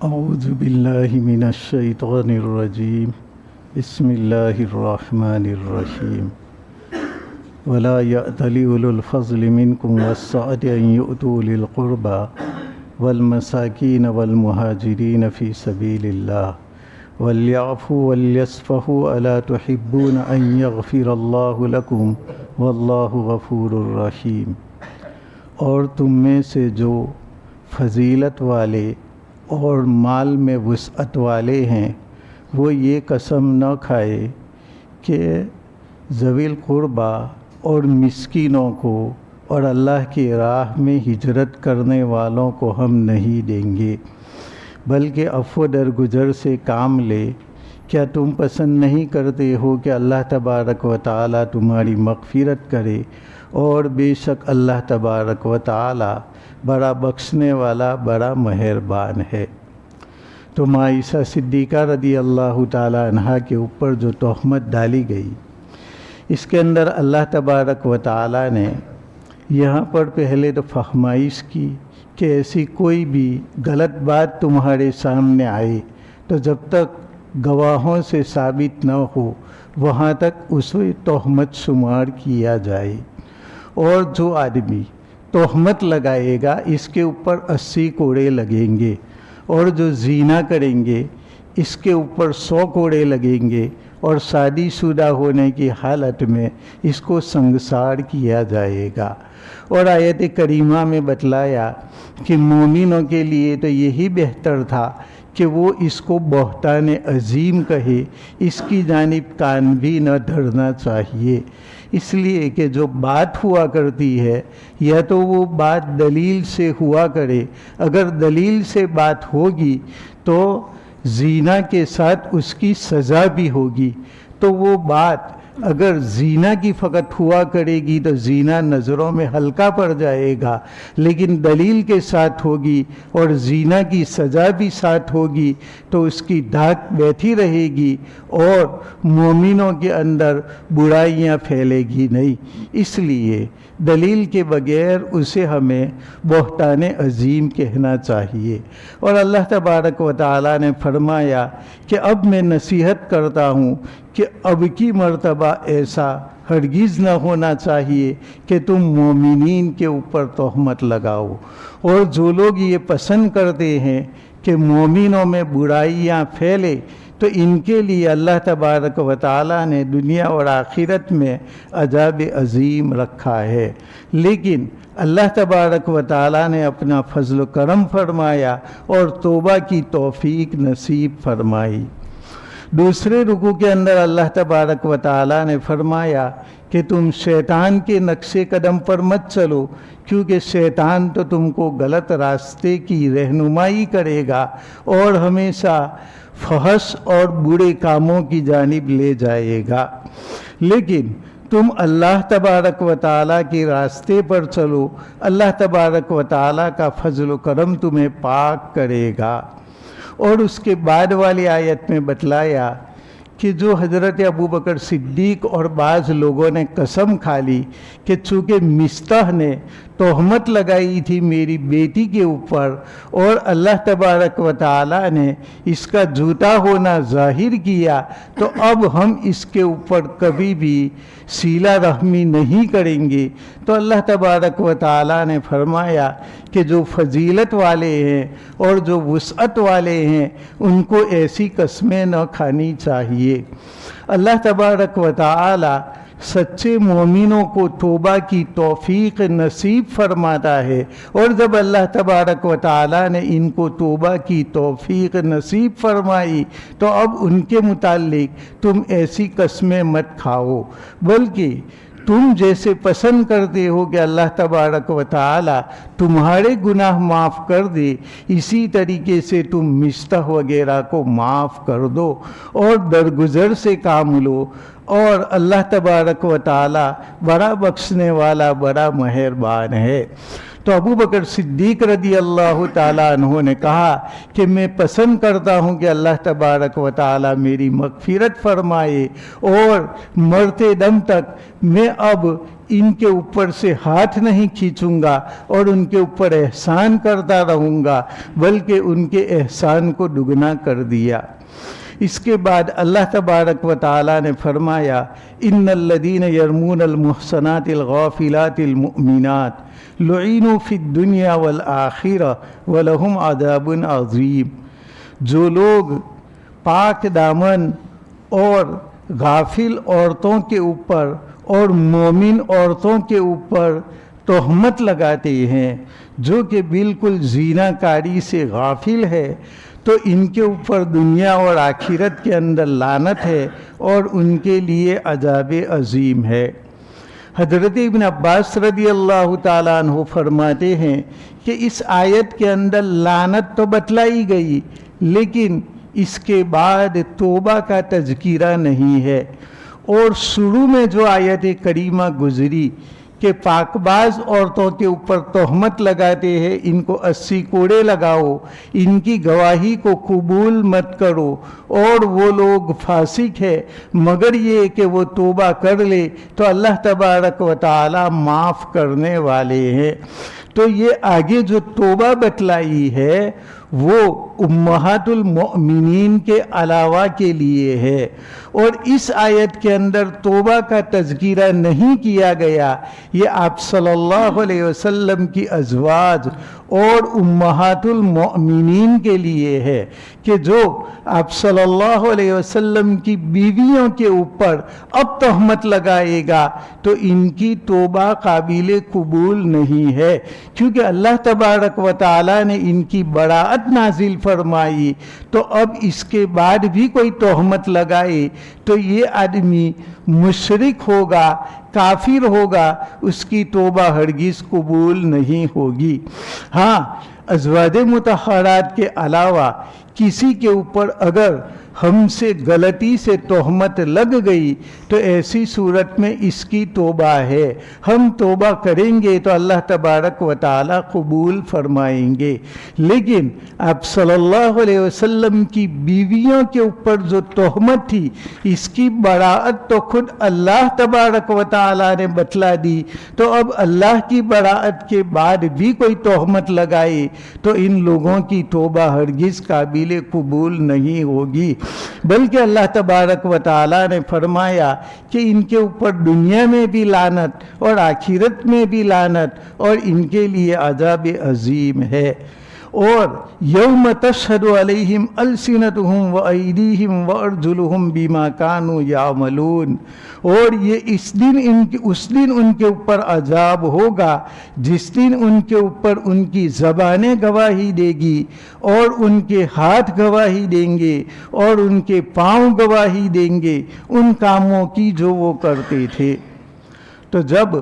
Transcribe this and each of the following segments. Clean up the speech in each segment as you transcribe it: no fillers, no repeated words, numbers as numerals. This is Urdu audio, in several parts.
اعوذ باللہ من الشیطان الرجیم بسم اللہ الرحمن الرحیم ولا یأتل اولو الفضل منکم والسعة ان یؤتوا اولي القربى والمساکین والمہاجرین فی سبیل اللہ ولیعفوا ولیصفحوا الا تحبون ان یغفر اللہ لکم واللہ غفور رحیم۔ اور تم میں سے جو فضیلت والے اور مال میں وسعت والے ہیں وہ یہ قسم نہ کھائے کہ ذوی القربیٰ اور مسکینوں کو اور اللہ کی راہ میں ہجرت کرنے والوں کو ہم نہیں دیں گے، بلکہ عفو درگزر سے کام لے۔ کیا تم پسند نہیں کرتے ہو کہ اللہ تبارک و تعالیٰ تمہاری مغفرت کرے؟ اور بے شک اللہ تبارک و تعالیٰ بڑا بخشنے والا بڑا مہربان ہے۔ تو عائشہ صدیقہ رضی اللہ تعالیٰ عنہا کے اوپر جو تہمت ڈالی گئی، اس کے اندر اللہ تبارک و تعالیٰ نے یہاں پر پہلے تو فہمائش کی کہ ایسی کوئی بھی غلط بات تمہارے سامنے آئے تو جب تک گواہوں سے ثابت نہ ہو وہاں تک اسے تہمت شمار کیا جائے، اور جو آدمی تہمت لگائے گا اس کے اوپر 80 کوڑے لگیں گے، اور جو زنا کریں گے اس کے اوپر 100 کوڑے لگیں گے، اور شادی شدہ ہونے کی حالت میں اس کو سنگسار کیا جائے گا۔ اور آیت کریمہ میں بتلایا کہ مومنوں کے لیے تو یہی بہتر تھا کہ وہ اس کو بہتان عظیم کہے، اس کی جانب کان بھی نہ دھرنا چاہیے، اس لیے کہ جو بات ہوا کرتی ہے یا تو وہ بات دلیل سے ہوا کرے، اگر دلیل سے بات ہوگی تو زنا کے ساتھ اس کی سزا بھی ہوگی، تو وہ بات اگر زنا کی فقط ہوا کرے گی تو زنا نظروں میں ہلکا پڑ جائے گا، لیکن دلیل کے ساتھ ہوگی اور زنا کی سزا بھی ساتھ ہوگی تو اس کی دھاک بیٹھی رہے گی اور مومنوں کے اندر برائیاں پھیلے گی نہیں۔ اس لیے دلیل کے بغیر اسے ہمیں بہتان عظیم کہنا چاہیے۔ اور اللہ تبارک و تعالیٰ نے فرمایا کہ اب میں نصیحت کرتا ہوں کہ اب کی مرتبہ ایسا ہرگز نہ ہونا چاہیے کہ تم مومنین کے اوپر تہمت لگاؤ۔ اور جو لوگ یہ پسند کرتے ہیں کہ مومنوں میں برائیاں پھیلے تو ان کے لیے اللہ تبارک و تعالیٰ نے دنیا اور آخرت میں عذاب عظیم رکھا ہے، لیکن اللہ تبارک و تعالیٰ نے اپنا فضل و کرم فرمایا اور توبہ کی توفیق نصیب فرمائی۔ دوسرے رکوع کے اندر اللہ تبارک و تعالیٰ نے فرمایا کہ تم شیطان کے نقش قدم پر مت چلو، کیونکہ شیطان تو تم کو غلط راستے کی رہنمائی کرے گا اور ہمیشہ فحش اور برے کاموں کی جانب لے جائے گا، لیکن تم اللہ تبارک و تعالیٰ کے راستے پر چلو، اللہ تبارک و تعالیٰ کا فضل و کرم تمہیں پاک کرے گا۔ اور اس کے بعد والی آیت میں بتلایا کہ جو حضرت ابوبکر صدیق اور بعض لوگوں نے قسم کھا لی کہ چونکہ مستح نے تہمت لگائی تھی میری بیٹی کے اوپر اور اللہ تبارک و تعالیٰ نے اس کا جھوٹا ہونا ظاہر کیا، تو اب ہم اس کے اوپر کبھی بھی صلہ رحمی نہیں کریں گے، تو اللہ تبارک و تعالیٰ نے فرمایا کہ جو فضیلت والے ہیں اور جو وسعت والے ہیں ان کو ایسی قسمیں نہ کھانی چاہیے۔ اللہ تبارک و تعالیٰ سچے مومنوں کو توبہ کی توفیق نصیب فرماتا ہے، اور جب اللہ تبارک و تعالیٰ نے ان کو توبہ کی توفیق نصیب فرمائی تو اب ان کے متعلق تم ایسی قسمیں مت کھاؤ، بلکہ تم جیسے پسند کرتے ہو کہ اللہ تبارک و تعالیٰ تمہارے گناہ معاف کر دے، اسی طریقے سے تم مستح وغیرہ کو معاف کر دو اور درگزر سے کام لو، اور اللہ تبارک و تعالیٰ بڑا بخشنے والا بڑا مہربان ہے۔ تو ابو بکر صدیق رضی اللہ تعالیٰ عنہ نے کہا کہ میں پسند کرتا ہوں کہ اللہ تبارک و تعالیٰ میری مغفرت فرمائے، اور مرتے دم تک میں اب ان کے اوپر سے ہاتھ نہیں کھینچوں گا اور ان کے اوپر احسان کرتا رہوں گا، بلکہ ان کے احسان کو دگنا کر دیا۔ اس کے بعد اللہ تبارک و تعالیٰ نے فرمایا ان الذین یرمون المحصنات الغافلات المؤمنات لعنوا فی الدنیا والآخرہ ولہم عذاب عظیم۔ جو لوگ پاک دامن اور غافل عورتوں کے اوپر اور مومن عورتوں کے اوپر تہمت لگاتے ہیں، جو کہ بالکل زنا کاری سے غافل ہے، تو ان کے اوپر دنیا اور آخرت کے اندر لعنت ہے اور ان کے لیے عذاب عظیم ہے۔ حضرت ابن عباس رضی اللہ تعالیٰ عنہ فرماتے ہیں کہ اس آیت کے اندر لعنت تو بتلائی گئی، لیکن اس کے بعد توبہ کا تذکرہ نہیں ہے۔ اور شروع میں جو آیت کریمہ گزری کہ پاک باز عورتوں کے اوپر تہمت لگاتے ہیں، ان کو 80 کوڑے لگاؤ، ان کی گواہی کو قبول مت کرو، اور وہ لوگ فاسق ہے مگر یہ کہ وہ توبہ کر لے تو اللہ تبارک و تعالی معاف کرنے والے ہیں۔ تو یہ آگے جو توبہ بتلائی ہے وہ امہات المؤمنین کے علاوہ کے لیے ہے، اور اس آیت کے اندر توبہ کا تذکرہ نہیں کیا گیا۔ یہ آپ صلی اللہ علیہ وسلم کی ازواج اور امہات المؤمنین کے لیے ہے کہ جو آپ صلی اللہ علیہ وسلم کی بیویوں کے اوپر اب تہمت لگائے گا تو ان کی توبہ قابل قبول نہیں ہے، کیونکہ اللہ تبارک و تعالی نے ان کی براءت نازل فرمائی، تو اب اس کے بعد بھی کوئی تہمت لگائے تو یہ آدمی مشرک ہوگا، کافر ہوگا، اس کی توبہ ہرگز قبول نہیں ہوگی۔ ہاں، ازواج مطہرات کے علاوہ کسی کے اوپر اگر ہم سے غلطی سے تہمت لگ گئی تو ایسی صورت میں اس کی توبہ ہے، ہم توبہ کریں گے تو اللہ تبارک و تعالی قبول فرمائیں گے۔ لیکن آپ صلی اللہ علیہ وسلم کی بیویوں کے اوپر جو تہمت تھی، اس کی براءت تو خود اللہ تبارک و تعالی نے بتلا دی، تو اب اللہ کی براءت کے بعد بھی کوئی تہمت لگائے تو ان لوگوں کی توبہ ہرگز قابل قبول نہیں ہوگی، بلکہ اللہ تبارک و تعالی نے فرمایا کہ ان کے اوپر دنیا میں بھی لعنت اور آخرت میں بھی لعنت، اور ان کے لیے عذاب عظیم ہے۔ اور یوم تشہد علیہم السنتہم وایدیہم وارجلہم بما کانوا یعملون، اور یہ اس دن ان کے اوپر عذاب ہوگا جس دن ان کے اوپر ان کی زبانیں گواہی دے گی اور ان کے ہاتھ گواہی دیں گے اور ان کے پاؤں گواہی دیں گے ان کاموں کی جو وہ کرتے تھے۔ تو جب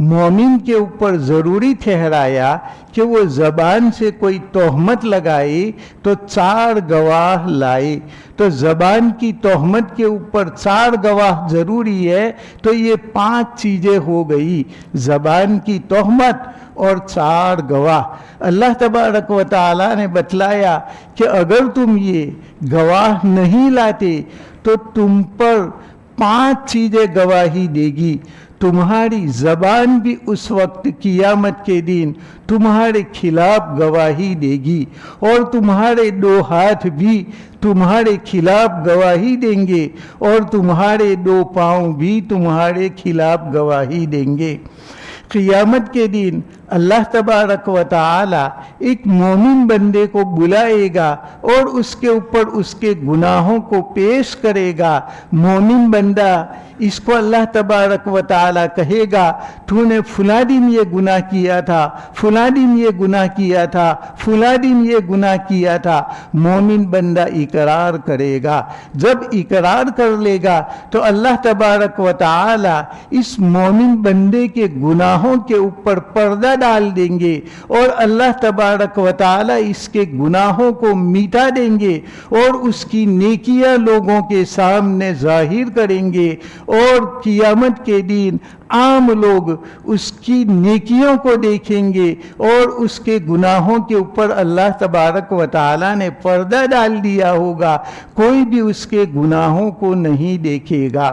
مومن کے اوپر ضروری ٹھہرایا کہ وہ زبان سے کوئی تہمت لگائے تو 4 گواہ لائے، تو زبان کی تہمت کے اوپر 4 گواہ ضروری ہے، تو یہ 5 چیزیں ہو گئی، زبان کی تہمت اور 4 گواہ۔ اللہ تبارک و تعالی نے بتلایا کہ اگر تم یہ گواہ نہیں لاتے تو تم پر 5 چیزیں گواہی دے گی۔ تمہاری زبان بھی اس وقت قیامت کے دن تمہارے خلاف گواہی دے گی، اور تمہارے 2 ہاتھ بھی تمہارے خلاف گواہی دیں گے، اور تمہارے 2 پاؤں بھی تمہارے خلاف گواہی دیں گے۔ قیامت کے دن اللہ تبارک و تعالی ایک مومن بندے کو بلائے گا اور اس کے اوپر اس کے گناہوں کو پیش کرے گا۔ مومن بندہ اس کو اللہ تبارک و تعالی کہے گا تو نے فلاں دن یہ گناہ کیا تھا، فلاں دن یہ گناہ کیا تھا، فلاں دن یہ گناہ کیا تھا۔ مومن بندہ اقرار کرے گا، جب اقرار کر لے گا تو اللہ تبارک و تعالی اس مومن بندے کے گناہوں کے اوپر پردہ ڈال دیں گے، اور اللہ تبارک و تعالی اس کے گناہوں کو مٹا دیں گے اور اس کی نیکیاں لوگوں کے سامنے ظاہر کریں گے، اور قیامت کے دن عام لوگ اس کی نیکیوں کو دیکھیں گے اور اس کے گناہوں کے اوپر اللہ تبارک و تعالی نے پردہ ڈال دیا ہوگا، کوئی بھی اس کے گناہوں کو نہیں دیکھے گا۔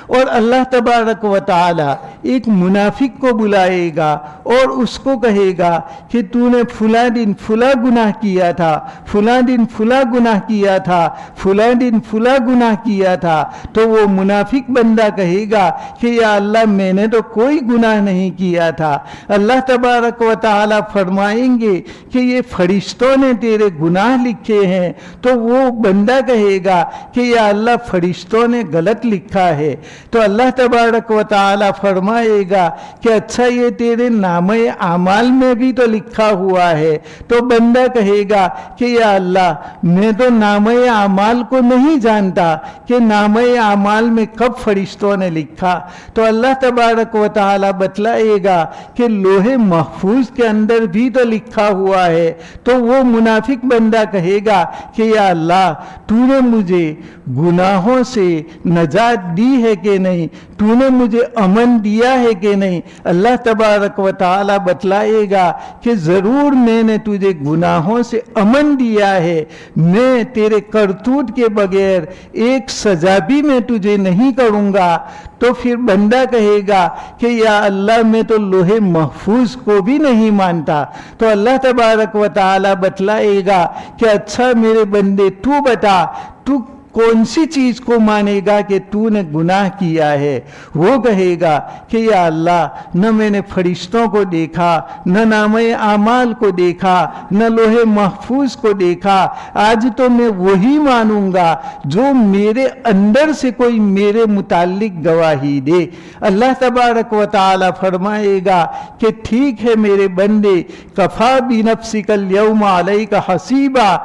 اور اللہ تبارک و تعالی ایک منافق کو بلائے گا اور اس کو کہے گا کہ تو نے فلاں دن فلاں گناہ کیا تھا، فلاں دن فلاں گناہ کیا تھا، فلاں دن فلاں گناہ کیا تھا، تو وہ منافق بندہ کہے گا کہ یا اللہ میں نے تو کوئی گناہ نہیں کیا تھا۔ اللہ تبارک و تعالی فرمائیں گے کہ یہ فرشتوں نے تیرے گناہ لکھے ہیں، تو وہ بندہ کہے گا کہ یا اللہ فرشتوں نے غلط لکھا ہے، تو اللہ تبارک و تعالی فرمائے گا کہ اچھا یہ تیرے نامہ اعمال میں بھی تو لکھا ہوا ہے، تو بندہ کہے گا کہ یا اللہ میں تو نامہ اعمال کو نہیں جانتا کہ نامہ اعمال میں کب فرشتوں نے لکھا، تو اللہ تبارک و تعالی بتلائے گا کہ لوح محفوظ کے اندر بھی تو لکھا ہوا ہے، تو وہ منافق بندہ کہے گا کہ یا اللہ تو نے مجھے گناہوں سے نجات دی ہے کہ نہیں، تو نے مجھے امن دیا ہے کہ نہیں۔ اللہ تبارک و تعالی بتلائے گا کہ ضرور میں نے تجھے گناہوں سے امن دیا ہے، میں تیرے کرتوت کے بغیر ایک سزا بھی میں تجھے نہیں کروں گا۔ تو پھر بندہ کہے گا کہ یا اللہ میں تو لوح محفوظ کو بھی نہیں مانتا، تو اللہ تبارک و تعالی بتلائے گا کہ اچھا میرے بندے تو بتا تو کون سی چیز کو مانے گا کہ تو نے گناہ کیا ہے؟ وہ کہے گا کہ یا اللہ نہ میں نے فرشتوں کو دیکھا، نہ نامہ اعمال کو دیکھا، نہ لوح محفوظ کو دیکھا، آج تو میں وہی مانوں گا جو میرے اندر سے کوئی میرے متعلق گواہی دے۔ اللہ تبارک و تعالی فرمائے گا کہ ٹھیک ہے میرے بندے، کفا بنفسک اليوم علیک حسیبا،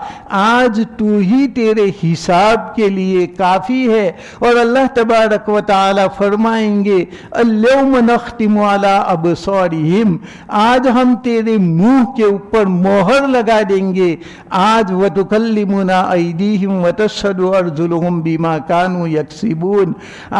آج تو ہی تیرے حساب کے لیے کافی ہے۔ اور اللہ تبارک و تعالی فرمائیں گے اليوم نختم علی ابصارہم، آج ہم تیرے منہ کے اوپر مہر لگا دیں گے، آج وتکلمنا ایدیہم وتشہد ارجلہم بما کانوا یکسبون،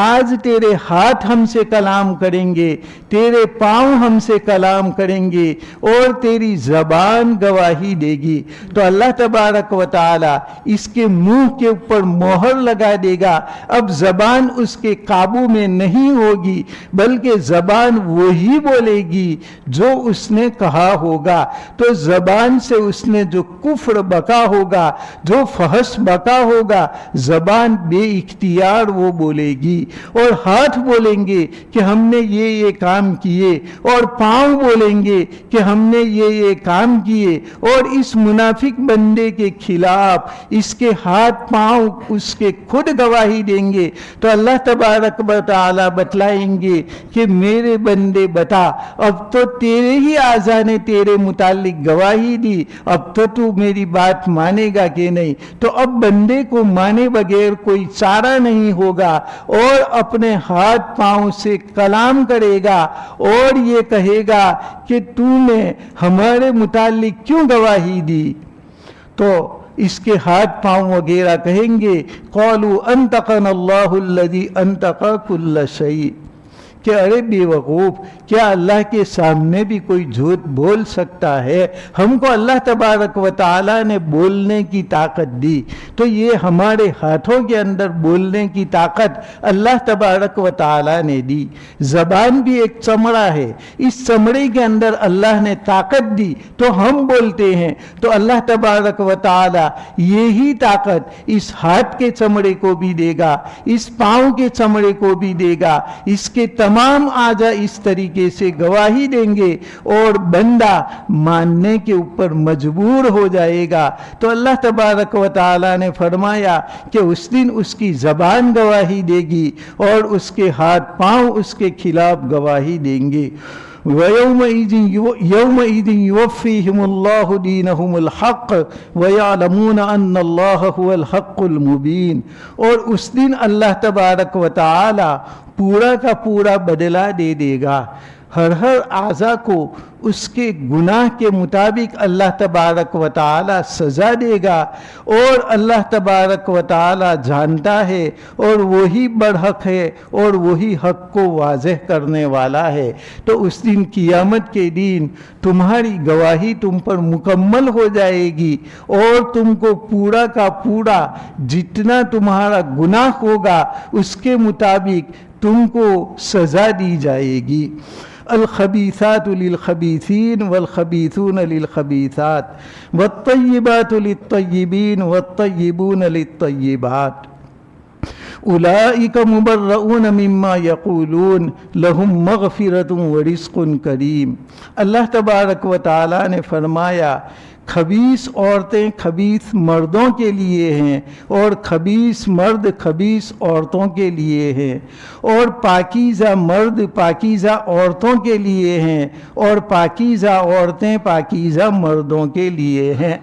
آج تیرے ہاتھ ہم سے کلام کریں گے، تیرے پاؤں ہم سے کلام کریں گے، اور تیری زبان گواہی دے گی۔ تو اللہ تبارک و تعالی اس کے منہ کے اوپر مہر لگا دے گا، اب زبان اس کے قابو میں نہیں ہوگی، بلکہ زبان وہی بولے گی جو اس نے کہا ہوگا۔ تو زبان سے اس نے جو کفر بکا ہوگا، جو فحش بکا ہوگا، زبان بے اختیار وہ بولے گی، اور ہاتھ بولیں گے کہ ہم نے یہ کام کیے، اور پاؤں بولیں گے کہ ہم نے یہ کام کیے، اور اس منافق بندے کے خلاف اس کے ہاتھ پاؤں اس کے خود گواہی دیں گے۔ تو اللہ تبارک و تعالی بتلائیں گے کہ میرے بندے بتا، اب تو تیرے ہی اعضاء نے تیرے متعلق گواہی دی، اب تو میری بات مانے گا کہ نہیں؟ تو اب بندے کو مانے بغیر کوئی چارہ نہیں ہوگا، اور اپنے ہاتھ پاؤں سے کلام کرے گا اور یہ کہے گا کہ تو نے ہمارے متعلق کیوں گواہی دی؟ تو اس کے ہاتھ پاؤں وغیرہ کہیں گے قالوا انطقنا اللہ الذی انطق کل شیء، کہ ارے بے وقوف، کیا اللہ کے سامنے بھی کوئی جھوٹ بول سکتا ہے؟ ہم کو اللہ تبارک و تعالی نے بولنے کی طاقت دی، تو یہ ہمارے ہاتھوں کے اندر بولنے کی طاقت اللہ تبارک و تعالی نے دی۔ زبان بھی ایک چمڑا ہے، اس چمڑے کے اندر اللہ نے طاقت دی تو ہم بولتے ہیں، تو اللہ تبارک و تعالی یہی طاقت اس ہاتھ کے چمڑے کو بھی دے گا، اس پاؤں کے چمڑے کو بھی دے گا، اس کے تمام اعضاء اس طریقے سے گواہی دیں گے، اور بندہ ماننے کے اوپر مجبور ہو جائے گا۔ تو اللہ تبارک و تعالی نے فرمایا کہ اس دن اس کی زبان گواہی دے گی اور اس کے ہاتھ پاؤں اس کے خلاف گواہی دیں گے۔ يَوْمَئِذٍ يُوَفِّيهِمُ اللَّهُ دِينَهُمُ الْحَقَّ وَيَعْلَمُونَ أَنَّ اللَّهَ هُوَ الْحَقُّ الْمُبِينُ، اور اس دن اللہ تبارک و تعالی پورا کا پورا بدلہ دے دے گا۔ ہر اعضا کو اس کے گناہ کے مطابق اللہ تبارک و تعالی سزا دے گا، اور اللہ تبارک و تعالی جانتا ہے اور وہی برحق ہے اور وہی حق کو واضح کرنے والا ہے۔ تو اس دن قیامت کے دن تمہاری گواہی تم پر مکمل ہو جائے گی، اور تم کو پورا کا پورا جتنا تمہارا گناہ ہوگا اس کے مطابق تم کو سزا دی جائے گی۔ الخبیثات للخبیثین والخبیثون للخبیثات والطیبات للطیبین والطیبون للطیبات اولئک مبرؤون مما یقولون لہم مغفرۃ ورزق کریم۔ اللہ تبارک و تعالی نے فرمایا خبیث عورتیں خبیث مردوں کے لیے ہیں، اور خبیث مرد خبیث عورتوں کے لیے ہیں، اور پاکیزہ مرد پاکیزہ عورتوں کے لیے ہیں، اور پاکیزہ عورتیں پاکیزہ مردوں کے لیے ہیں۔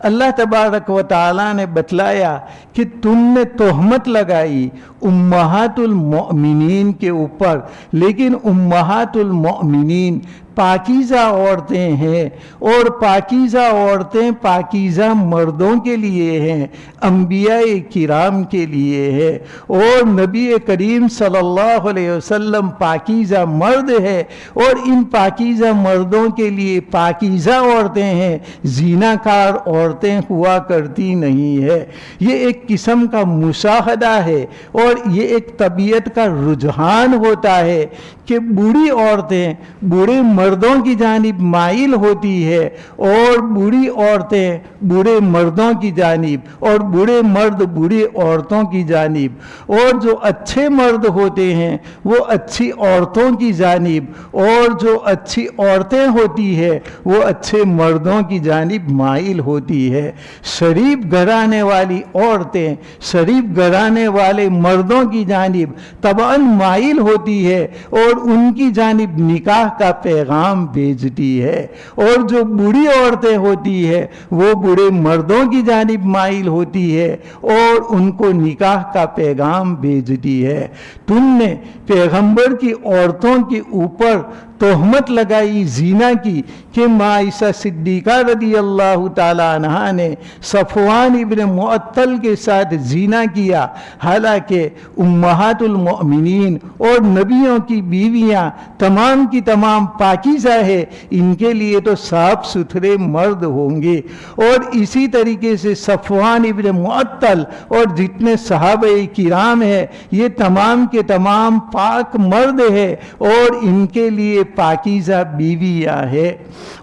اللہ تبارک و تعالیٰ نے بتلایا کہ تم نے تہمت لگائی امہات المؤمنین کے اوپر، لیکن امہات المؤمنین پاکیزہ عورتیں ہیں، اور پاکیزہ عورتیں پاکیزہ مردوں کے لیے ہیں، انبیاء کرام کے لیے ہے، اور نبی کریم صلی اللہ علیہ وسلم پاکیزہ مرد ہے، اور ان پاکیزہ مردوں کے لیے پاکیزہ عورتیں ہیں، زینہ کار عورتیں ہوا کرتی نہیں ہے۔ یہ ایک قسم کا مشاہدہ ہے، اور یہ ایک طبیعت کا رجحان ہوتا ہے کہ بوڑھی عورتیں بوڑھے مردوں کی جانب مائل ہوتی ہے، اور بوڑھی عورتیں بوڑھے مردوں کی جانب، اور بوڑھے مرد بوڑھی عورتوں کی جانب، اور جو اچھے مرد ہوتے ہیں وہ اچھی عورتوں کی جانب، اور جو اچھی عورتیں ہوتی ہے وہ اچھے مردوں کی جانب مائل ہوتی ہے۔ شریف گھرانے والی عورتیں شریف گھرانے والے مردوں کی جانب طبعاً مائل ہوتی ہے، اور ان کی جانب نکاح کا پیغام بھیجتی ہے، اور جو بوڑھی عورتیں ہوتی ہے وہ بوڑھے مردوں کی جانب مائل ہوتی ہے، اور ان کو نکاح کا پیغام بھیجتی ہے۔ تم نے پیغمبر کی عورتوں کے اوپر تہمت لگائی زنا کی کہ عائشہ صدیقہ رضی اللہ تعالی عنہا نے صفوان ابن معطل کے ساتھ زنا کیا، حالانکہ امہات المؤمنین اور نبیوں کی بیویاں تمام کی تمام پاکیزہ ہے، ان کے لیے تو صاف ستھرے مرد ہوں گے۔ اور اسی طریقے سے صفوان ابن معطل اور جتنے صحابہ کرام ہیں یہ تمام کے تمام پاک مرد ہے، اور ان کے لیے پاکیزہ بیویاں ہے۔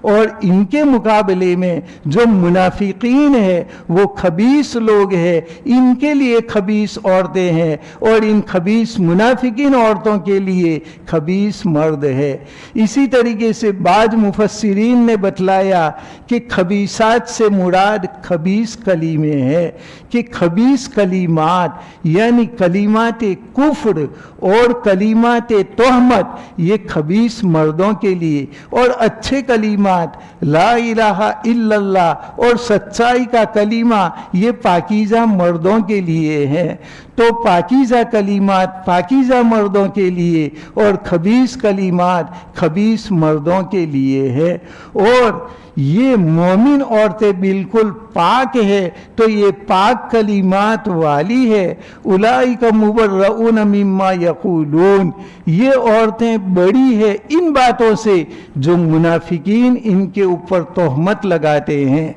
اور ان کے مقابلے میں جو منافقین ہیں وہ خبیث لوگ ہیں، ان کے لیے خبیث عورتیں ہیں، اور ان خبیث منافقین عورتوں کے لیے خبیث مرد ہے۔ اسی طریقے سے بعض مفسرین نے بتلایا کہ خبیثات سے مراد خبیث کلمے ہیں، کہ خبیث کلمات یعنی کلمات کفر اور کلمات تہمت یہ خبیث مردوں کے لیے، اور اچھے کلمات لا الہ الا اللہ اور سچائی کا کلمہ یہ پاکیزہ مردوں کے لیے ہیں۔ تو پاکیزہ کلمات پاکیزہ مردوں کے لیے، اور خبیث کلمات خبیث مردوں کے لیے ہے۔ اور یہ مومن عورتیں بالکل پاک ہے تو یہ پاک کلمات والی ہے۔ اولئک مبرؤون مما یقولون، یہ عورتیں بڑی ہے ان باتوں سے جو منافقین ان کے اوپر تہمت لگاتے ہیں۔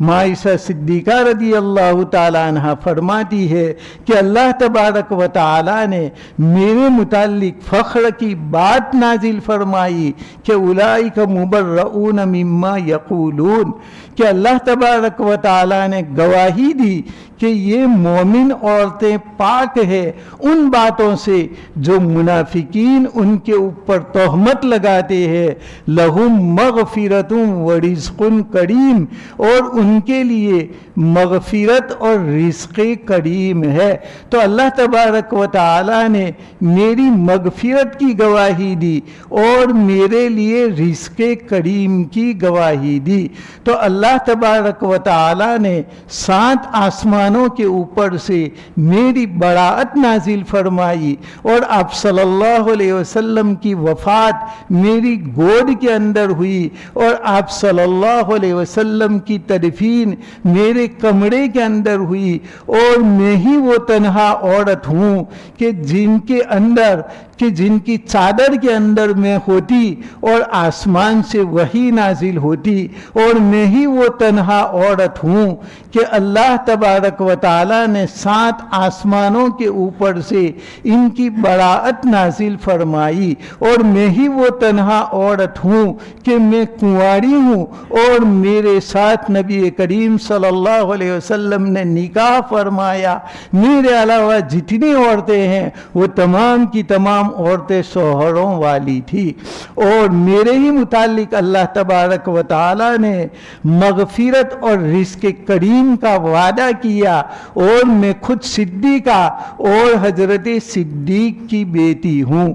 عائشہ صدیقہ رضی اللہ تعالی عنہ فرماتی ہے کہ اللہ تبارک و تعالی نے میرے متعلق فخر کی بات نازل فرمائی کہ اولئک مبرؤون مما یقولون، کہ اللہ تبارک و تعالی نے گواہی دی کہ یہ مومن عورتیں پاک ہے ان باتوں سے جو منافقین ان کے اوپر تہمت لگاتے ہیں۔ لہم مغفرۃ ورزق کریم، اور ان کے لیے مغفرت اور رزق کریم ہے۔ تو اللہ تبارک و تعالی نے میری مغفرت کی گواہی دی اور میرے لیے رزق کریم کی گواہی دی۔ تو اللہ تبارک و تعالی نے 7 آسمانوں کے اوپر سے میری براءت نازل فرمائی، اور آپ صلی اللہ علیہ وسلم کی وفات میری گود کے اندر ہوئی، اور آپ صلی اللہ علیہ وسلم کی تدفین میرے کمرے کے اندر ہوئی، اور میں ہی وہ تنہا عورت ہوں کہ جن کی چادر کے اندر میں ہوتی اور آسمان سے وحی نازل ہوتی، اور میں ہی وہ تنہا عورت ہوں کہ اللہ تبارک و تعالی نے 7 آسمانوں کے اوپر سے ان کی براءت نازل فرمائی، اور میں ہی وہ تنہا عورت ہوں کہ میں کنواری ہوں، اور میرے ساتھ نبی کریم صلی اللہ علیہ وسلم نے نکاح فرمایا۔ میرے علاوہ جتنی عورتیں ہیں وہ تمام کی تمام عورتیں شوہروں والی تھی، اور میرے ہی متعلق اللہ تبارک و تعالی نے مغفرت اور رزق کریم کا وعدہ کیا، اور میں خود صدیقہ اور حضرت صدیق کی بیٹی ہوں۔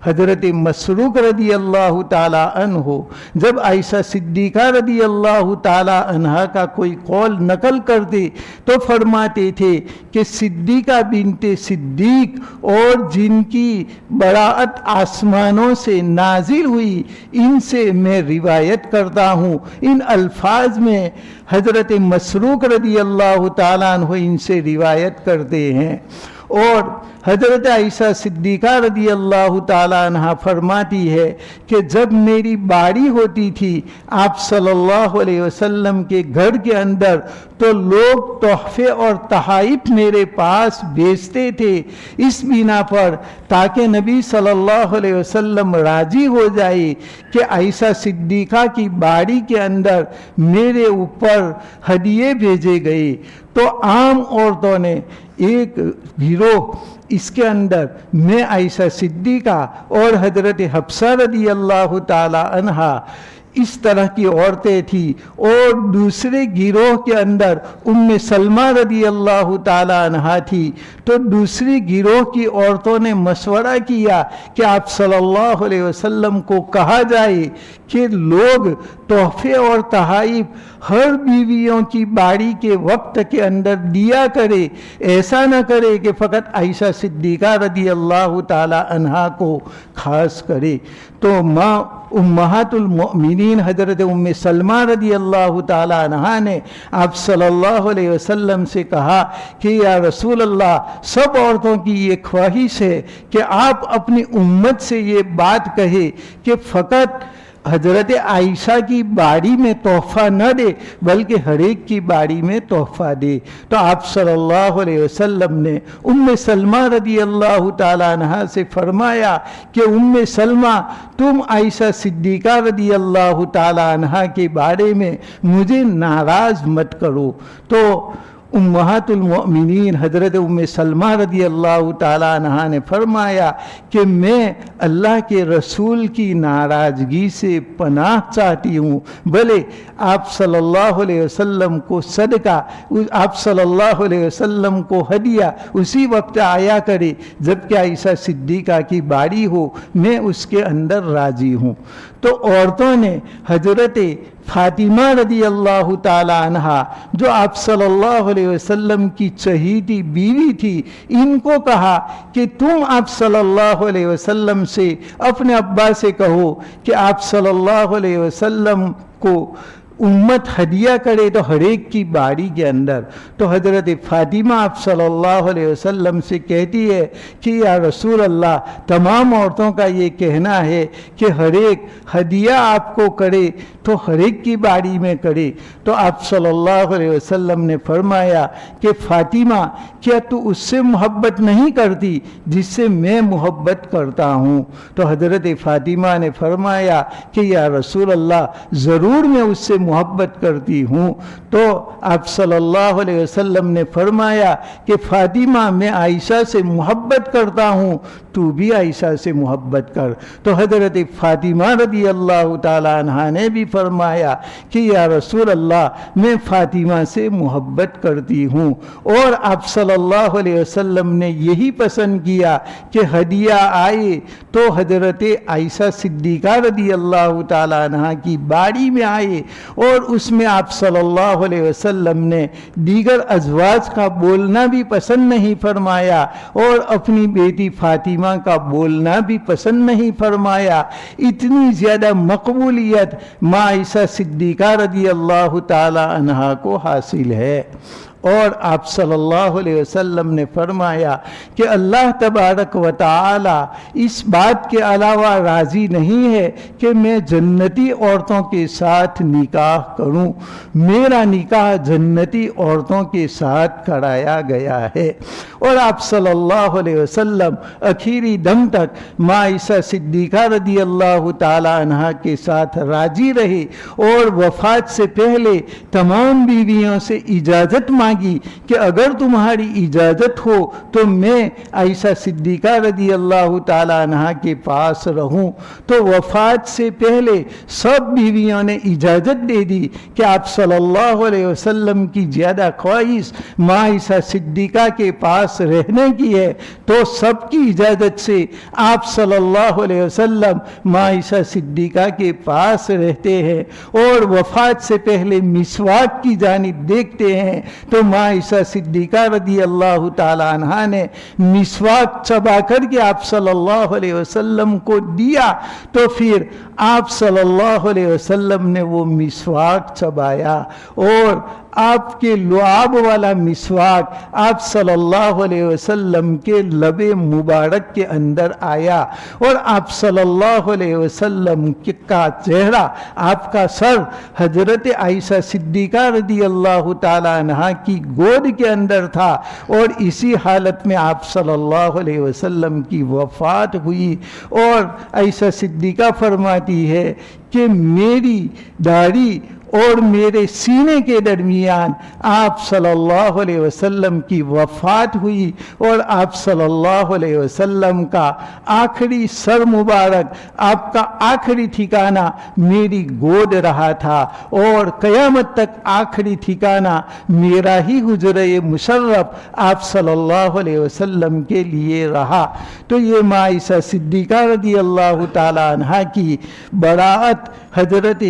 حضرت مسروق رضی اللہ تعالی عنہ جب عائشہ صدیقہ رضی اللہ تعالی عنہ کا کوئی قول نقل کرتے تو فرماتے تھے کہ صدیقہ بنت صدیق اور جن کی براءت آسمانوں سے نازل ہوئی ان سے میں روایت کرتا ہوں۔ ان الفاظ میں حضرت مسروق رضی اللہ تعالیٰ عنہ ان سے روایت کرتے ہیں، اور حضرت عائشہ صدیقہ رضی اللہ تعالیٰ عنہ فرماتی ہے کہ جب میری باری ہوتی تھی آپ صلی اللہ علیہ وسلم کے گھر کے اندر تو لوگ تحفے اور تحائف میرے پاس بھیجتے تھے، اس بنا پر تاکہ نبی صلی اللہ علیہ وسلم راضی ہو جائے کہ عائشہ صدیقہ کی باری کے اندر میرے اوپر ہدیے بھیجے گئے۔ تو عام عورتوں نے ایک گروہ اس کے اندر میں عائشہ صدیقہ اور حضرت حفصہ رضی اللہ تعالی عنہا اس طرح کی عورتیں تھی، اور دوسرے گروہ کے اندر ام سلمہ رضی اللہ تعالی عنہا تھی۔ تو دوسری گروہ کی عورتوں نے مشورہ کیا کہ آپ صلی اللہ علیہ وسلم کو کہا جائے کہ لوگ تحفے اور تحائف ہر بیویوں کی باری کے وقت کے اندر دیا کرے، ایسا نہ کرے کہ فقط عائشہ صدیقہ رضی اللہ تعالی عنہا کو خاص کرے۔ تو ماں امہات المؤمنین حضرت ام سلمہ رضی اللہ تعالی عنہا نے آپ صلی اللہ علیہ وسلم سے کہا کہ یا رسول اللہ، سب عورتوں کی یہ خواہش ہے کہ آپ اپنی امت سے یہ بات کہے کہ فقط حضرت عائشہ کی باری میں تحفہ نہ دے بلکہ ہر ایک کی باری میں تحفہ دے۔ تو آپ صلی اللہ علیہ وسلم نے ام سلمہ رضی اللہ تعالی عنہ سے فرمایا کہ ام سلمہ، تم عائشہ صدیقہ رضی اللہ تعالی عنہ کے بارے میں مجھے ناراض مت کرو۔ تو امہات المؤمنین حضرت ام سلمہ رضی اللہ تعالی عنہ نے فرمایا کہ میں اللہ کے رسول کی ناراضگی سے پناہ چاہتی ہوں، بھلے آپ صلی اللہ علیہ وسلم کو صدقہ، آپ صلی اللہ علیہ وسلم کو ہدیہ اسی وقت آیا کرے جب کہ عائشہ صدیقہ کی باری ہو، میں اس کے اندر راضی ہوں۔ تو عورتوں نے حضرت فاطمہ رضی اللہ تعالی عنہا جو آپ صلی اللہ علیہ وسلم کی چہیتی بیوی تھی، ان کو کہا کہ تم آپ صلی اللہ علیہ وسلم سے اپنے ابا سے کہو کہ آپ صلی اللہ علیہ وسلم کو امت ہدیہ کرے تو ہر ایک کی باری کے اندر۔ تو حضرت فاطمہ آپ صلی اللہ علیہ وسلم سے کہتی ہے کہ یا رسول اللہ، تمام عورتوں کا یہ کہنا ہے کہ ہر ایک ہدیہ آپ کو کرے تو ہر ایک کی باری میں کرے۔ تو آپ صلی اللہ علیہ وسلم نے فرمایا کہ فاطمہ، کیا تو اس سے محبت نہیں کرتی جس سے میں محبت کرتا ہوں؟ تو حضرت فاطمہ نے فرمایا کہ یا رسول اللہ، ضرور میں اس سے محبت کرتی ہوں۔ تو آپ صلی اللہ علیہ وسلم نے فرمایا کہ فاطمہ میں عائشہ سے محبت کرتا ہوں، تو بھی عائشہ سے محبت کر۔ تو حضرت فاطمہ رضی اللہ تعالی عنہ نے بھی فرمایا کہ یا رسول اللہ میں فاطمہ سے محبت کرتی ہوں، اور آپ صلی اللہ علیہ وسلم نے یہی پسند کیا کہ ہدیہ آئے تو حضرت عائشہ صدیقہ رضی اللہ تعالی عنہ کی باری میں آئے، اور اس میں آپ صلی اللہ علیہ وسلم نے دیگر ازواج کا بولنا بھی پسند نہیں فرمایا، اور اپنی بیٹی فاطمہ کا بولنا بھی پسند نہیں فرمایا۔ اتنی زیادہ مقبولیت ماں عائشہ صدیقہ رضی اللہ تعالی عنہا کو حاصل ہے۔ اور آپ صلی اللہ علیہ وسلم نے فرمایا کہ اللہ تبارک و تعالی اس بات کے علاوہ راضی نہیں ہے کہ میں جنتی عورتوں کے ساتھ نکاح کروں، میرا نکاح جنتی عورتوں کے ساتھ کرایا گیا ہے۔ اور آپ صلی اللہ علیہ وسلم آخری دم تک ماں عائشہ صدیقہ رضی اللہ تعالی عنہا کے ساتھ راضی رہے، اور وفات سے پہلے تمام بیویوں سے اجازت مانگی کہ اگر تمہاری اجازت ہو تو میں عائشہ صدیقہ رضی اللہ تعالی عنہ کے پاس رہوں۔ تو وفات سے پہلے سب بیویوں نے اجازت دے دی کہ آپ صلی اللہ علیہ وسلم کی زیادہ خواہش ماں عائشہ صدیقہ کے پاس رہنے کی ہے، تو سب کی اجازت سے آپ صلی اللہ علیہ وسلم ماں عائشہ صدیقہ کے پاس رہتے ہیں، اور وفات سے پہلے مسواک کی جانب دیکھتے ہیں تو ماں عائشہ صدیقہ رضی اللہ تعالی عنہا نے مسواک چبا کر کے آپ صلی اللہ علیہ وسلم کو دیا، تو پھر آپ صلی اللہ علیہ وسلم نے وہ مسواک چبایا، اور آپ کے لعاب والا مسواک آپ صلی اللہ علیہ وسلم کے لب مبارک کے اندر آیا، اور آپ صلی اللہ علیہ وسلم کا چہرہ، آپ کا سر حضرت عائشہ صدیقہ رضی اللہ تعالی عنہ کی گود کے اندر تھا، اور اسی حالت میں آپ صلی اللہ علیہ وسلم کی وفات ہوئی۔ اور عائشہ صدیقہ فرماتی ہے کہ میری داڑھی اور میرے سینے کے درمیان آپ صلی اللہ علیہ وسلم کی وفات ہوئی، اور آپ صلی اللہ علیہ وسلم کا آخری سر مبارک، آپ کا آخری ٹھکانہ میری گود رہا تھا، اور قیامت تک آخری ٹھکانہ میرا ہی حجرہ مشرف آپ صلی اللہ علیہ وسلم کے لیے رہا۔ تو یہ ماں عائشہ صدیقہ رضی اللہ تعالی عنہ کی براءت حضرت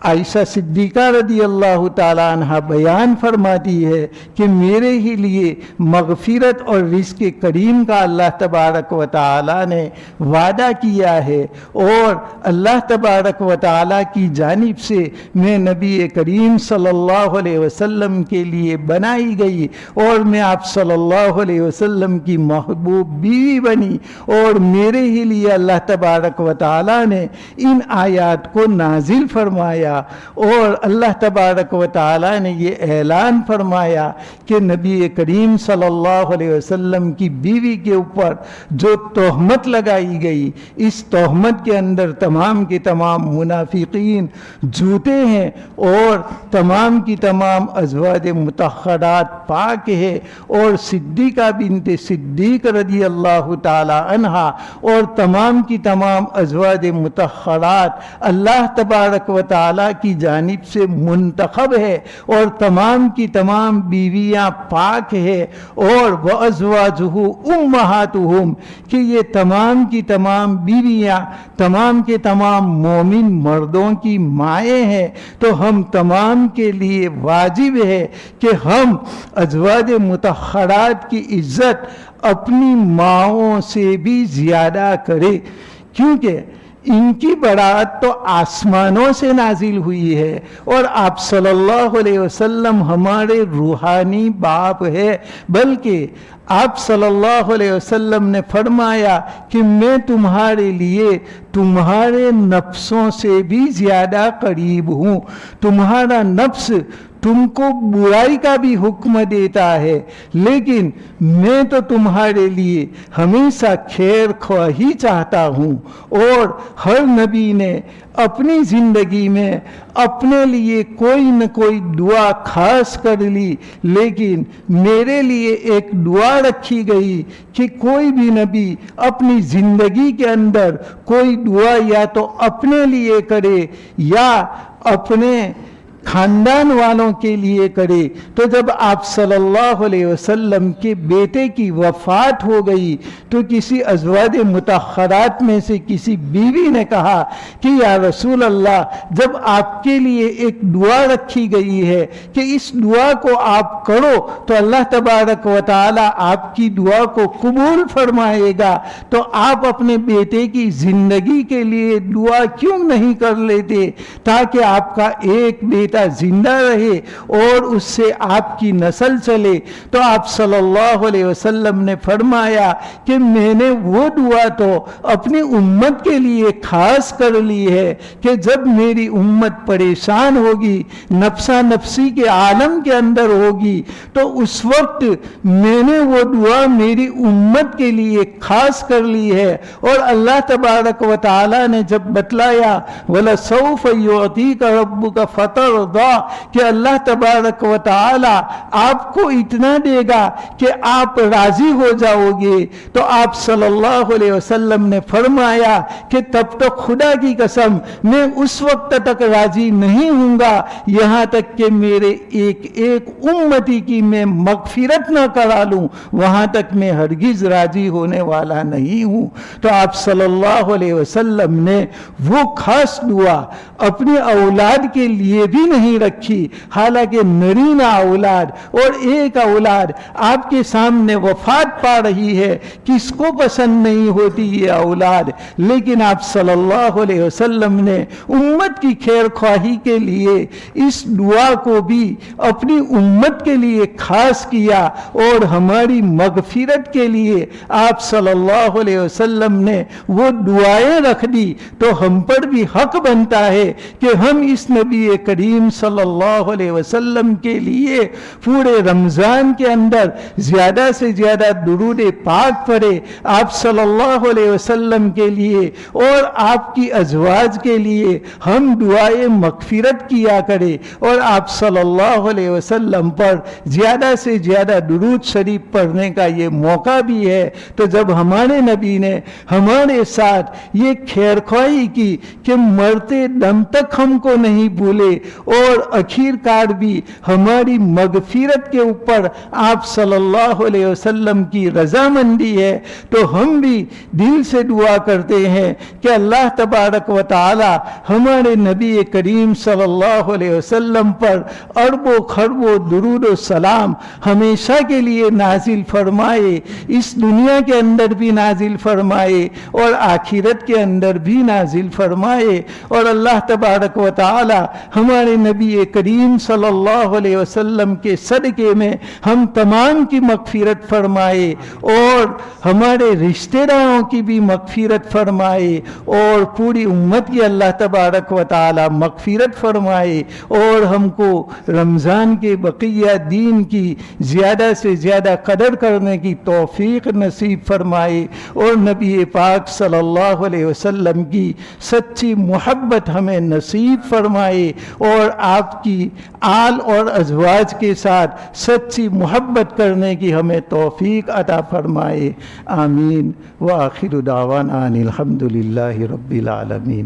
عائشہ صدیقہ رضی اللہ تعالی عنہ بیان فرماتی ہے کہ میرے ہی لیے مغفرت اور رزق کریم کا اللہ تبارک و تعالی نے وعدہ کیا ہے، اور اللہ تبارک و تعالی کی جانب سے میں نبی کریم صلی اللہ علیہ وسلم کے لیے بنائی گئی، اور میں آپ صلی اللہ علیہ وسلم کی محبوب بیوی بنی، اور میرے ہی لیے اللہ تبارک و تعالی نے ان آیات کو نازل فرمایا، اور اللہ تبارک و تعالی نے یہ اعلان فرمایا کہ نبی کریم صلی اللہ علیہ وسلم کی بیوی کے اوپر جو تہمت لگائی گئی، اس تہمت کے اندر تمام کے تمام منافقین جھوٹے ہیں، اور تمام کی تمام ازواج مطہرات پاک ہے، اور صدیقہ بنت صدیق رضی اللہ تعالی عنہا اور تمام کی تمام ازواج مطہرات اللہ تبارک و تعالی کی جانب سے منتخب ہے، اور تمام کی تمام بیویاں پاک ہے، اور وَأَزْوَاجُهُ أُمَّهَاتُهُمْ کہ یہ تمام کی تمام بیویاں تمام کے تمام مومن مردوں کی مائیں ہیں۔ تو ہم تمام کے لیے واجب ہے کہ ہم ازواج مطہرات کی عزت اپنی ماؤں سے بھی زیادہ کریں، کیونکہ ان کی برات تو آسمانوں سے نازل ہوئی ہے، اور آپ صلی اللہ علیہ وسلم ہمارے روحانی باپ ہے، بلکہ آپ صلی اللہ علیہ وسلم نے فرمایا کہ میں تمہارے لیے تمہارے نفسوں سے بھی زیادہ قریب ہوں، تمہارا نفس تم کو برائی کا بھی حکم دیتا ہے، لیکن میں تو تمہارے لیے ہمیشہ خیر خواہی چاہتا ہوں۔ اور ہر نبی نے اپنی زندگی میں اپنے لیے کوئی نہ کوئی دعا خاص کر لی، لیکن میرے لیے ایک دعا رکھی گئی کہ کوئی بھی نبی اپنی زندگی کے اندر کوئی دعا یا تو اپنے لیے کرے یا اپنے خاندان والوں کے لیے کرے۔ تو جب آپ صلی اللہ علیہ وسلم کے بیٹے کی وفات ہو گئی تو کسی ازواج مطہرات میں سے کسی بیوی نے کہا کہ یا رسول اللہ، جب آپ کے لیے ایک دعا رکھی گئی ہے کہ اس دعا کو آپ کرو تو اللہ تبارک و تعالی آپ کی دعا کو قبول فرمائے گا، تو آپ اپنے بیٹے کی زندگی کے لیے دعا کیوں نہیں کر لیتے تاکہ آپ کا ایک بیٹا زندہ رہے اور اس سے آپ کی نسل چلے؟ تو آپ صلی اللہ علیہ وسلم نے فرمایا کہ میں نے وہ دعا تو اپنی امت کے لیے خاص کر لی ہے کہ جب میری امت پریشان ہوگی، نفسا نفسی کے عالم کے اندر ہوگی، تو اس وقت میں نے وہ دعا میری امت کے لیے خاص کر لی ہے۔ اور اللہ تبارک و تعالی نے جب بتلایا وَلَسَوْفَ يُعْطِيكَ رَبُّكَ فَتَرْضَىٰ، کہ اللہ تبارک و تعالی آپ کو اتنا دے گا کہ آپ راضی ہو جاؤ گے، تو آپ صلی اللہ علیہ وسلم نے فرمایا کہ تب تک خدا کی قسم میں اس وقت تک راضی نہیں ہوں گا یہاں تک کہ میرے ایک ایک امتی کی میں مغفرت نہ کرا لوں، وہاں تک میں ہرگز راضی ہونے والا نہیں ہوں۔ تو آپ صلی اللہ علیہ وسلم نے وہ خاص دعا اپنی اولاد کے لیے بھی نہیں رکھی، حالانکہ نرینہ اولاد اور ایک اولاد آپ کے سامنے وفات پا رہی ہے، کس کو پسند نہیں ہوتی یہ اولاد، لیکن آپ صلی اللہ علیہ وسلم نے امت کی خیر خواہی کے لیے اس دعا کو بھی اپنی امت کے لیے خاص کیا، اور ہماری مغفرت کے لیے آپ صلی اللہ علیہ وسلم نے وہ دعائیں رکھ دی۔ تو ہم پر بھی حق بنتا ہے کہ ہم اس نبی کریم صلی اللہ علیہ وسلم کے لیے پورے رمضان کے اندر زیادہ سے زیادہ درود پاک پڑھے، آپ صلی اللہ علیہ وسلم کے لیے اور آپ کی ازواج کے لیے ہم دعائیں مغفرت کیا کرے، اور آپ صلی اللہ علیہ وسلم پر زیادہ سے زیادہ درود شریف پڑھنے کا یہ موقع بھی ہے۔ تو جب ہمارے نبی نے ہمارے ساتھ یہ خیر خواہی کی کہ مرتے دم تک ہم کو نہیں بھولے، اور اخیر کار بھی ہماری مغفرت کے اوپر آپ صلی اللہ علیہ وسلم کی رضامندی ہے، تو ہم بھی دل سے دعا کرتے ہیں کہ اللہ تبارک و تعالی ہمارے نبی کریم صلی اللہ علیہ وسلم پر اربوں خربوں درود و سلام ہمیشہ کے لیے نازل فرمائے، اس دنیا کے اندر بھی نازل فرمائے اور آخرت کے اندر بھی نازل فرمائے، اور اللہ تبارک و تعالی ہمارے نبی کریم صلی اللہ علیہ وسلم کے صدقے میں ہم تمام کی مغفرت فرمائے، اور ہمارے رشتہ داروں کی بھی مغفرت فرمائے، اور پوری امت کی اللہ تبارک و تعالی مغفرت فرمائے، اور ہم کو رمضان کے بقیہ دین کی زیادہ سے زیادہ قدر کرنے کی توفیق نصیب فرمائے، اور نبی پاک صلی اللہ علیہ وسلم کی سچی محبت ہمیں نصیب فرمائے، اور آپ کی آل اور ازواج کے ساتھ سچی محبت کرنے کی ہمیں توفیق عطا فرمائے، آمین۔ وآخر دعوانا ان الحمد للہ رب العالمین۔